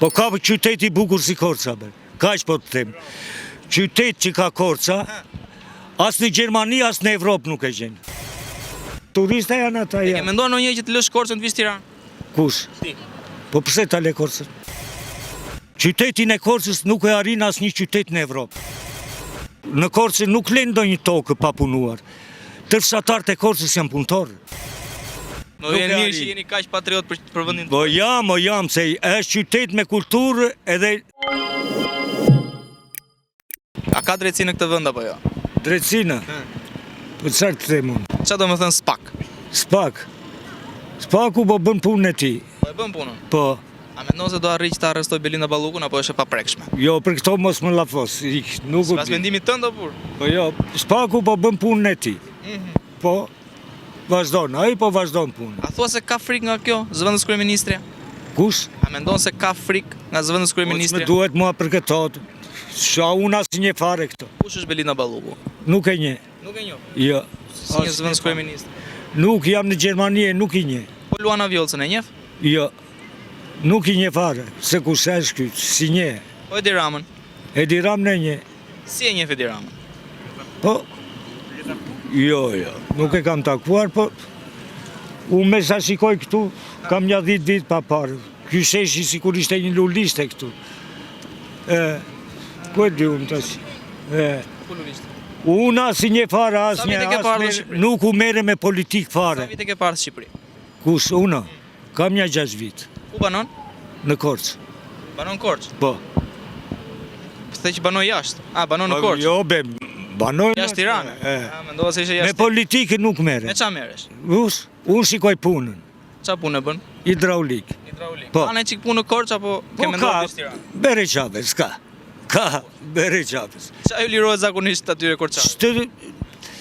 Po ka qyteti bukur si Korça, kaq po të them. Qytet që ka Korça, as në Gjermani, as në Evropë nuk e gjen. Turista janë ata E janë. mendon ndonjëherë që të lësh Korçën të vish Tiranë? Kush? Ti. Po pse ta le Korçën? Qytetin e Korçës nuk e arrin asnjë qytet në Evropë. Në Korçë nuk len ndonjë tokë pa punuar. Të fshatarët e Korçës janë punëtorë. Më Nuk vjen e mirë arrin. që jeni kaq patriot për vendin. Po jam, se është qytet me kulturë edhe A ka drejtësi në këtë vend apo jo? drejtësina. Po çfarë të them unë? Çfarë do të thënë SPAK? Spaku po bën punën e tij. Po e bën punën. Po, A mendon se do arrijë që ta arrestoj Belinda Ballukun apo është e paprekshme? jo për këto mos më lafos. Nuk u Pas di. vendimit tënd apo? Po jo, Spaku po bën punën e tij. Po vazhdon, ai po vazhdon punën. A thua se ka frikë nga kjo zëvendës kryeministri? Kush? A mendon se ka frikë nga zëvendës Mos kryeministri? më duhet mua për këto. Sha unë asnjë fare këto. Kush është Belinda Balluku? Nuk e njeh. Nuk e njoh. Jo. Si një zëvendës kryeministri. Nuk jam në Gjermani, nuk i njeh. Po Luana Vjollcën e njeh? Jo. Nuk i njeh fare. Se kush është ky? Si njeh? Po Edi Ramën. Edi Ramën e njeh. Si e njeh Edi Ramën? Po. Jo. Nuk e kam takuar, po unë me sa shikoj këtu, kam një 10 vit pa parë. Ky sheshi sikur ishte një luliste këtu. Ku e di unë tash? Ku lulishte? Unë asë një fare, Sa vite ke parë në Shqipëri? nuk u mere me politikë Sa fare. vite ke parë në Shqipëri? Kush, unë? Kam një 6 vit, Ku banon? në Korçë. Banon Korçë. Po. Pse që banoj jashtë? A, banon në Korçë. Jo, banoj Jashtë Tiranës. A, mendova se ishe Me jashtë. politikë nuk mere. Me ç'a merresh? Unë shikoj punën, Ç'a punë bën? hidraulik. Hidraulik. Po. A ne çik punë në Korçë apo ke Po menduar ka, të vish Tiranë? bere qabes, ka, bere qabes. Ç'a ju lirohet zakonisht atyre korçanëve?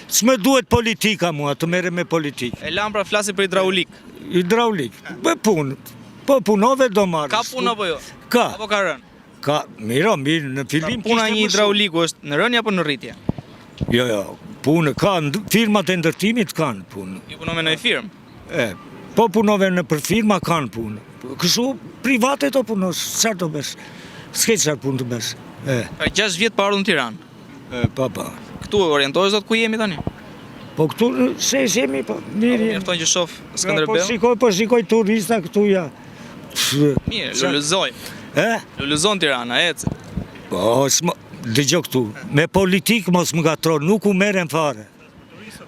S'me duhet politika mua, të mere me politikë. E lam pra flasi për hidraulik. Hidraulik, be punë, po punove do marrë. Ka punë apo jo? Ka, Apo ka rënë? ka, mirë, në fillim Puna kishte një më hidrauliku është në rënje apo në rritje? shumë. Jo, punë ka, firmat e ndërtimit kanë punë. Ju punon me në firmë. Po punove në për firma kanë punë. Kështu private do punosh, çfarë do bësh? S'ke çfarë punë të bësh. Pra 6 vjet pa ardhur në Tiranë. Pa. Këtu orientohesh dot ku jemi tani? Po këtu se jemi, po mirë. Mjafton që shoh Skënderbeu. Po shikoj turista këtu ja. Mirë, lulëzoj. Lulëzon Tirana, ecë. Po, dëgjoj këtu. Me politikë mos më gatro, nuk u merren fare.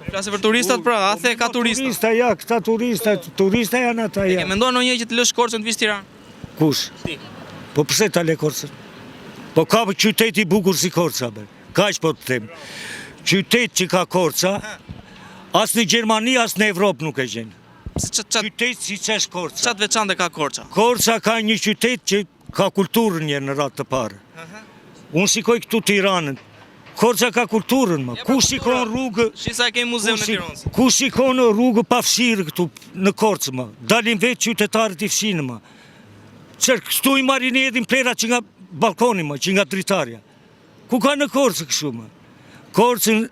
Flasë për turistat pra, a the ka turista. Turista janë ata E janë. mendon ndonjëherë që të lësh Korçën të vish Tiranë? Kush? Ti. Po pse ta le Korçën? Po ka qyteti bukur si Korça, kaq po të them. Qytet që ka Korça, as në Gjermani, as në Evropë nuk e gjen. Qytet si që është Korça. Çat veçante ka Korça? Korça ka një qytet që ka kulturën një në ratë të parë. Unë shikoj këtu Tiranën. Korça ka kulturën, ma. Ku shikon rrugë... Shisa e kemi muzeun në Tiranë. Ku shikon rrugë pa fshirë këtu në Korçë, ma. Dalin vetë qytetarët i fshinë, ma. Këtu i marin edhin plera që nga balkoni, ma, që nga dritarja. Ku ka në Korçë kështu, ma? Korçën,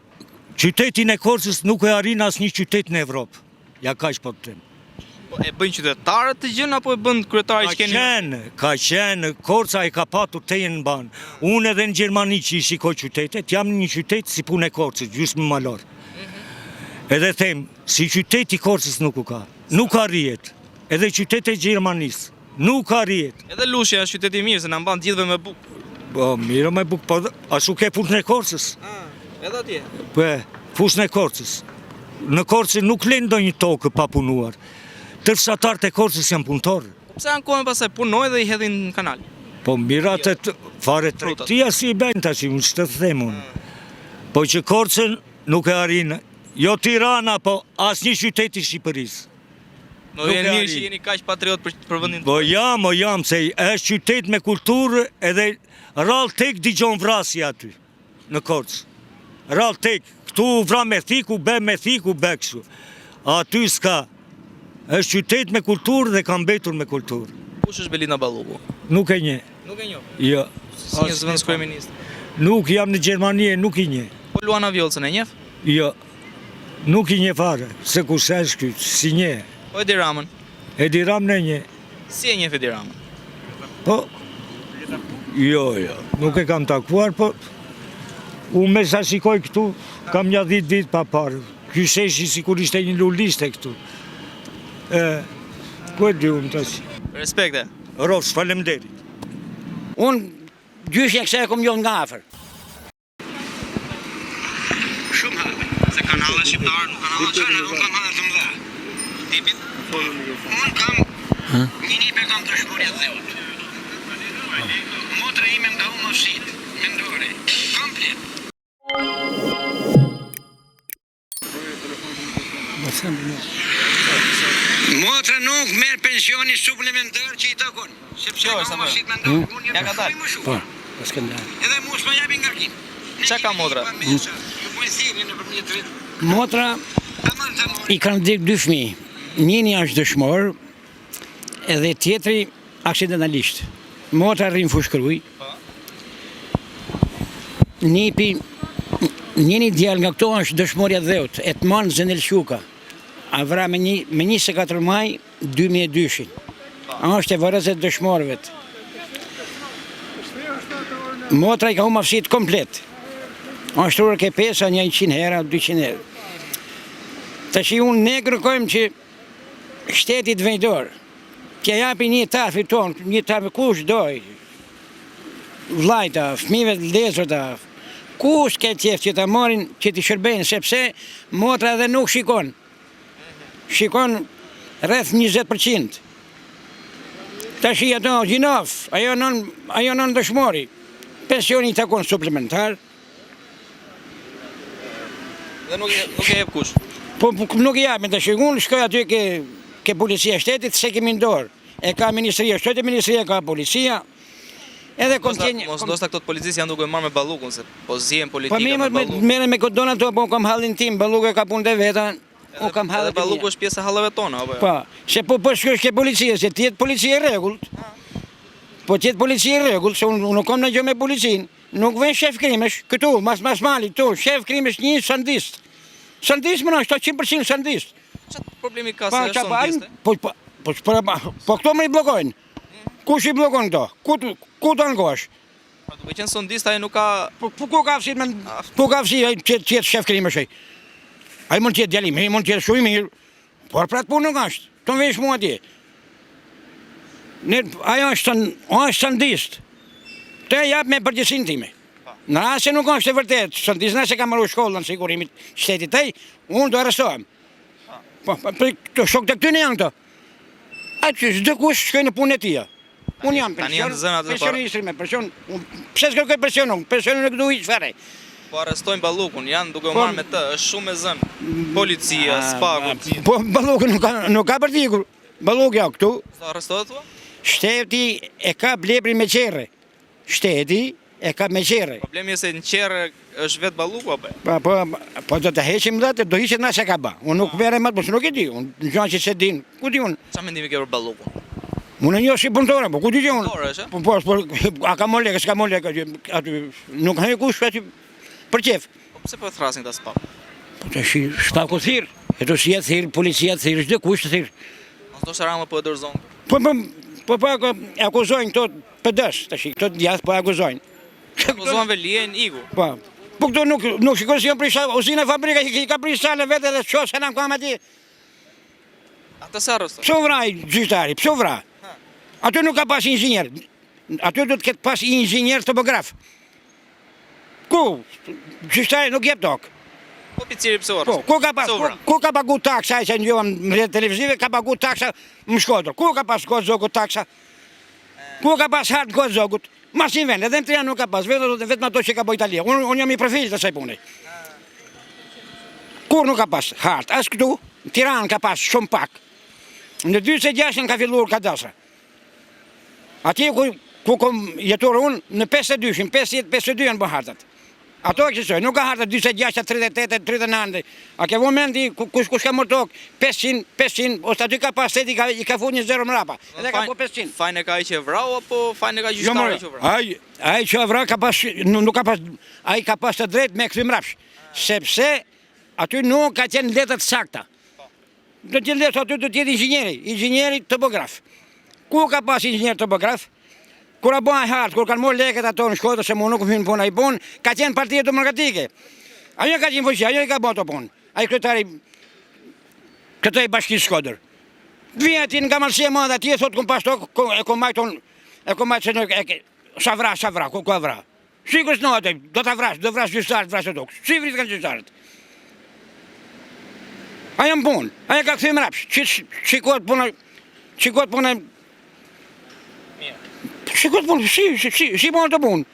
qytetin e Korçës nuk e arrin asnjë qytet në Evropë. Ja kaq po të them. Po e bën qytetarët të gjën apo e bën kryetari që keni? Ka qenë, Korça e ka patur tejen në banë. Unë edhe në Gjermani që i shikoj qytetet, jam në një qytet si punë e Korçës, gjysmë malor. Edhe them, si qyteti Korçës nuk u ka. Nuk arrihet. Edhe qytetet Gjermanisë, nuk arrihet. Edhe Lushja është qytet i mirë se na mban gjithëve me bukë. Po, mirë me bukë, po ashtu ke punën e Korçës. Edhe atje. Po, fushën e Korçës. Në Korçë nuk len ndonjë tokë pa punuar. Të fshatarët e Korçës janë punëtorë. Pse ankohen pastaj punojnë dhe i hedhin në kanal? Po mirat e fare tregtia si i bën tash, unë ç'të them unë. Po që Korçën nuk e arrin, jo Tirana, po asnjë qytet i Shqipërisë. Do jeni mirë që jeni kaq patriot për vendin. Po jam, se është qytet me kulturë edhe rall tek dëgjon vrasje aty në Korçë. Rall tek, këtu vra me thiku, be me thiku, be kështu. Aty s'ka. Është qytet me kulturë dhe ka mbetur me kulturë. Kush është Belinda Balluku? Nuk e njeh. Nuk e njoh. Jo. Si një zëvendës kryeminist. Nuk jam në Gjermani, nuk i njeh. Po Luana Vjollcën e njeh? Jo. Nuk i njeh fare. Se kush është ky? Si njeh? Po Edi Ramën. Edi Ramën e njeh. Si e njeh Edi Ramën? Po Jo, nuk e kam takuar, po unë me sa shikoj këtu, kam një 10 vit pa parë. Ky sheshi sikur ishte një luliste këtu. Ku e di unë tash. Respekte. Rofsh, faleminderit. Unë gjyshja kësa e kom njohë nga afër. Shumë halë. Se kanë halë shqiptarë, nuk kanë halë qënë, unë kam halë të mëdha. Tipit? Unë kam një nipe kam të shkurja të dheut. Motra ime nga u mësit, mendore, komplet. Motra nuk merë pensioni suplementar që i takon. Sepse ka u mësit mendore. Ja ka dalë. Po, pas kënda. Edhe mu s'ma jabi ngarkim. Qa ka motra? Motra i kanë dik 2 fëmijë. Njëni është dëshmor, edhe tjetri aksidentalisht. Motra rrinë fushkruj. Njëni djallë nga këto është dëshmorja dheut, Etman Zenel Shuka. A vra me 24 maj 2002. A është e vërëzet dëshmorëve. Motra i ka humbur mafësit komplet. është rrë ke pesa një 100 hera, 200 herë. Tash unë ne kërkojmë që shtetit vendor, t'ja japi një tarfi tonë, një tarfi kush doj, vlajta, fëmijëve të lezërta, kush ke qef që ta marrin që t'i shërbejnë, sepse motra edhe nuk shikon. Shikon rreth 20%. Tash ato gjinof, ajo non dëshmori. Pensioni i takon suplementar. Dhe nuk e jep kush. Po nuk i japin tash. Unë shkoj aty ke policia shtetit, se kemi në dorë. E ka ministria shtetit, ministria ka policia. Edhe kontinjë. Mos ndoshta këto policisë janë duke marrë me ballukun se po zihen politika me ballukun. Po merren me kodon ato, po kam hallin tim, balluku e ka punë të veta. U kam hallin. Edhe balluku është pjesë e hallave tona apo jo? Po, se po shkosh ke policia, se ti je policia e rregullt. Po ti je policia e rregullt, se unë nuk kam ndonjë me policin. Nuk vjen shef krimesh këtu, mas mali këtu, shef krimesh një sandist. Sandist më është 100% sandist. Çfarë problemi ka se është sandiste? Po këto më i bllokojnë. Kush i bllokon këto? Ku të ankosh? Po duke qenë sondist ai nuk ka. Po ku ka fshi me ku ka fshi ai që shef krimesh ai? Ai mund të jetë djalim, ai mund të jetë shumë i mirë. Por pra punë nuk është. Të vesh mua atje. Ajo është sandist. Të jap me përgjegjësinë time. Në rast se nuk është e vërtetë, sandist nëse ka marrë shkollën sigurimit shtetit ai, unë do arrestohem. Po, këto shok të këty në janë këto. Atë çdo kush shkoj në punën e tij. Unë jam pensionist me pension. Pse s'kërkoj pensionon? Pensionin nuk duhet çfarë. Po arrestojnë ballukun, janë duke u marrë me të, është shumë e zënë. Policia, spaku. Po balluku nuk ka për t'ikur. Balluku ja këtu. Sa arrestohet thua? Shteti e ka blebrin me qerre. Shteti e ka me qerre. Problemi është se në qerre është vetë balluku apo? Po do të heqim dhe do hiqet nga se ka ba. Unë nuk vere më të nuk e di. Unë në gjanë që se din. Ku di unë? Qa mendimi ke për ballukun? Unë një si punëtore, po ku di unë? Punëtore është? Po, a ka moleka, s'ka moleka. Nuk hajë kush aty për qef. Po pse po e thrasin këta spaku? Po të shi spaku thirë. E të si e thirë, policia thirë, çdo kush të thirë. Mos do Rama po e dorëzon. Po akuzojnë këto PD-s, tash, këto djathtë po akuzojnë. Akuzojnë Velien, Igu. Po këto nuk shikon si janë prisha, uzina fabrika i ka prisha në vete dhe qosë në kam ati. Ata se arrestoj? Pso vraj gjyqtari, pso vra? Aty nuk ka pas inxhinier. Aty do të ketë pas inxhinier topograf. Ku? Gjyqtari nuk jep tokë. Po piciri pse arrestoj? Ku ka pagu taksa, që njëva në televizive, ka pagu taksa më Shkodër. Ku ka pas kodë zogut taksa? Ku ka pas hartë kodë zogut? Masin vend, edhe në Tiranë nuk ka pas, vetëm ato që ka bo Italia. Unë jam i profil të saj pune. Kur nuk ka pas hartë? As këtu, në Tiranë ka pas shumë pak. Në 26 ka filluar kadastra. Atje ku kom jetur unë, në 52, 52 janë bë hartat. Ato eksistoj, nuk ka hartat 26, 38, 39. A ke momenti kush ka mërë tokë 500, ose aty ka pas seti i ka fu një zero mrapa. Edhe ka po 500. Fajnë e ka i që vrau, apo fajnë e ka gjyqtari që vrau? Ai që vrau ka pas, nuk ka pas, ai ka pas të drejt me këthy mrapsh. Sepse aty nuk ka qenë letët sakta. Do të jetë aty do të jetë inxhinieri topograf. Ku ka pas inxhinier topograf? Kur a bën hartë, kur kanë marrë lekët ato në Shkodër se mu nuk hyn puna i punë, ka qenë Partia Demokratike. Ajo ka qenë fuqi, ajo i ka bën ato punë. Ai kryetari këtej bashkisë Shkodër. Vjen nga malësia e madhe atje, thot kum pas tok, e kum majton, e kum majtë se në Shavra, ku ka vra. Sikur s'no atë, do ta vrash, do vrash gjyqtarët, vrash ato. Si vrit kanë gjyqtarët. Ajo më punë, ajo ka kthyer mrapsh. Shikohet puna, shikohet puna. Shikohet puna, si bën të punë.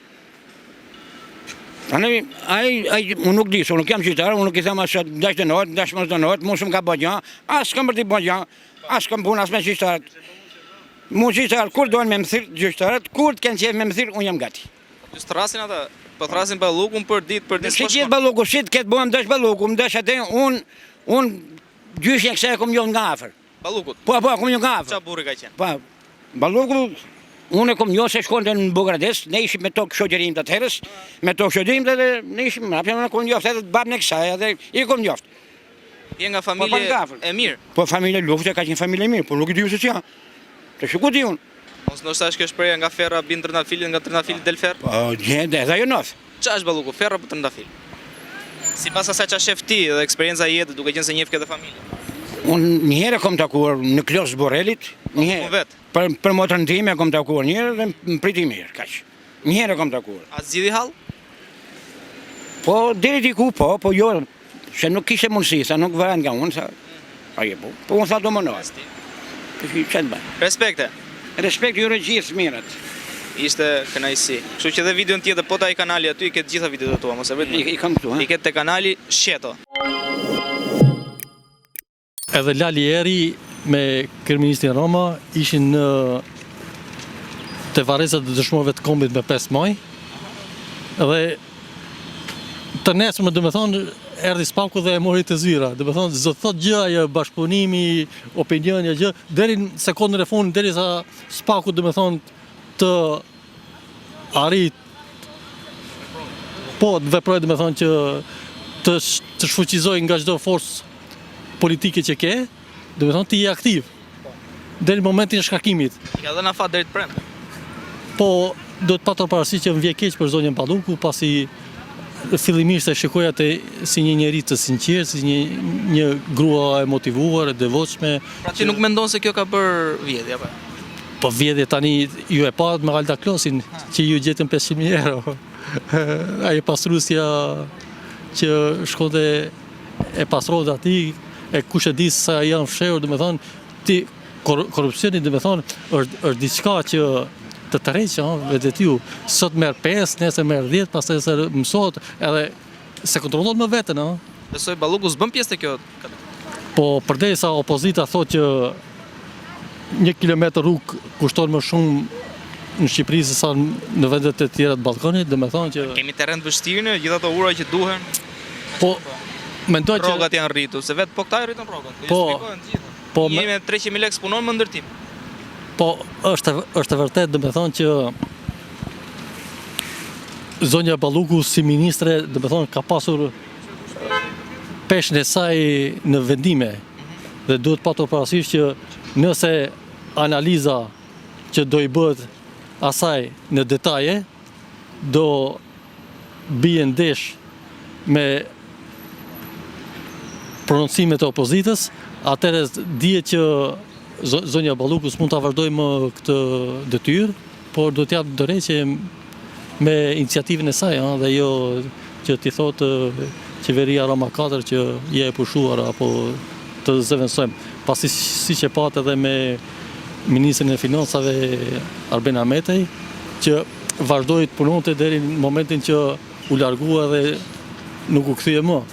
Ai unë nuk di, unë nuk jam gjyqtar, unë nuk i them as dash dënohet, dash mos dënohet, mos më ka bëj gjë, as kam për të bëj gjë, as kam punë as me gjyqtarët. Mu gjyqtarët kur doan me më thirr gjyqtarët, kur të kanë qenë me më thirr, unë jam gati. Ju thrasin ata, po thrasin ballukun për ditë. Si gjithë balluku, si të ketë bëhem dash balluku, më dash atë unë gjyqin kësaj kom njoh nga afër. Ballukut. Po, kom njoh nga afër. Çfarë burri ka qenë? Po, balluku unë kom njoh se shkonte në Bogradec, ne ishim me tokë shoqërim të atëherës, me tokë shoqërim dhe ne ishim, apo ne kom njoh edhe babën e kësaj, edhe i kom njoh. Je nga familje e mirë. Po familje lufte ka qenë familje e mirë, po nuk e di se ç'a. Të shku di unë. Mos ndoshta është kjo shprehje nga ferra bin trëndafili, nga trëndafili del ferr. Po, gjende, edhe ajo nof. Ç'a është balluku, ferra apo trëndafil? Sipas asaj ç'a shef ti dhe eksperjenca e jetës, duke qenë se njeh këtë familje. Unë një herë kom takuar në Klos Borrelit, një herë. Për motrën time kom takuar një herë dhe më priti mirë, kaq. Një herë kom takuar. A zgjidhi hall? Po deri diku po jo, se nuk kishte mundësi, sa nuk vëran nga unë, sa ajo po. Po unë sa do më nëvat. Respekte. Respekt ju gjithë mirët. Ishte kënaqësi. Kështu që edhe videon tjetër po ta i kanali aty i ketë gjitha videot tua, mos e vret. I kam këtu, ha. I ketë te kanali Sheto. Edhe Lali Eri me kryeministin Rama ishin te varrezat e dëshmorëve të kombit me 5 maj. Edhe të nesërmë, do të thonë, erdhi Spaku dhe e mori të zyra. Do të thonë, zot thot gjë ajo bashkëpunimi, opinioni gjë, deri në sekondën e fundit derisa Spaku, do të thonë, të arrit po të veprojë, do të thonë që të shfuqizoj nga çdo forcë politike që ke, do të thonë ti je aktiv. Deri në momentin e shkarkimit. I ka dhënë afat deri të premte. Po do të patur parasysh që më vjen keq për zonjën Balluku, pasi fillimisht e shikoj atë si një njerëz të sinqert, si një grua e motivuar, e devotshme. Pra ti nuk mendon se kjo ka bër vjedhje apo? Po vjedhje tani ju e pat me Alda Klosin që ju gjetën 500.000 euro. Ajo pastrusja që shkonte e pastroi aty, e kush e di sa janë fshehur, do të thonë ti korrupsioni, do të thonë është diçka që të tërheqë, vetë ju, sot merr 5, nesër merr 10, pastaj se mësohet edhe se kontrollon më veten, Besoj Balluku s'bën pjesë te kjo. Po përderisa opozita thotë që 1 kilometër rrugë kushton më shumë në Shqipëri se sa në vendet e tjera të Ballkanit, do të thonë që kemi terren të vështirë në gjithë ato ura që duhen. Po mendoj që rrogat janë rritur, se vetë po këta rritën rrogat. Po jemi me 300.000 lekë punon më ndërtim. Po është e vërtet, do të thonë që zonja Balluku si ministre, do të thonë ka pasur peshën e saj në vendime dhe duhet patur parasysh që nëse analiza që do i bëhet asaj në detaje do bie ndesh me prononcimet e opozitës, atëherë dihet që zonja Balluku s'mund ta vazhdojë më këtë detyrë, por do t'jap dorëheqje me iniciativën e saj, dhe jo që t'i thotë qeveria Rama 4 që je e pushuar apo të zëvendësojmë. Pasi siç e pat edhe me ministrin e financave Arben Ahmetej, që vazhdoi të punonte deri në momentin që u largua dhe nuk u kthye më.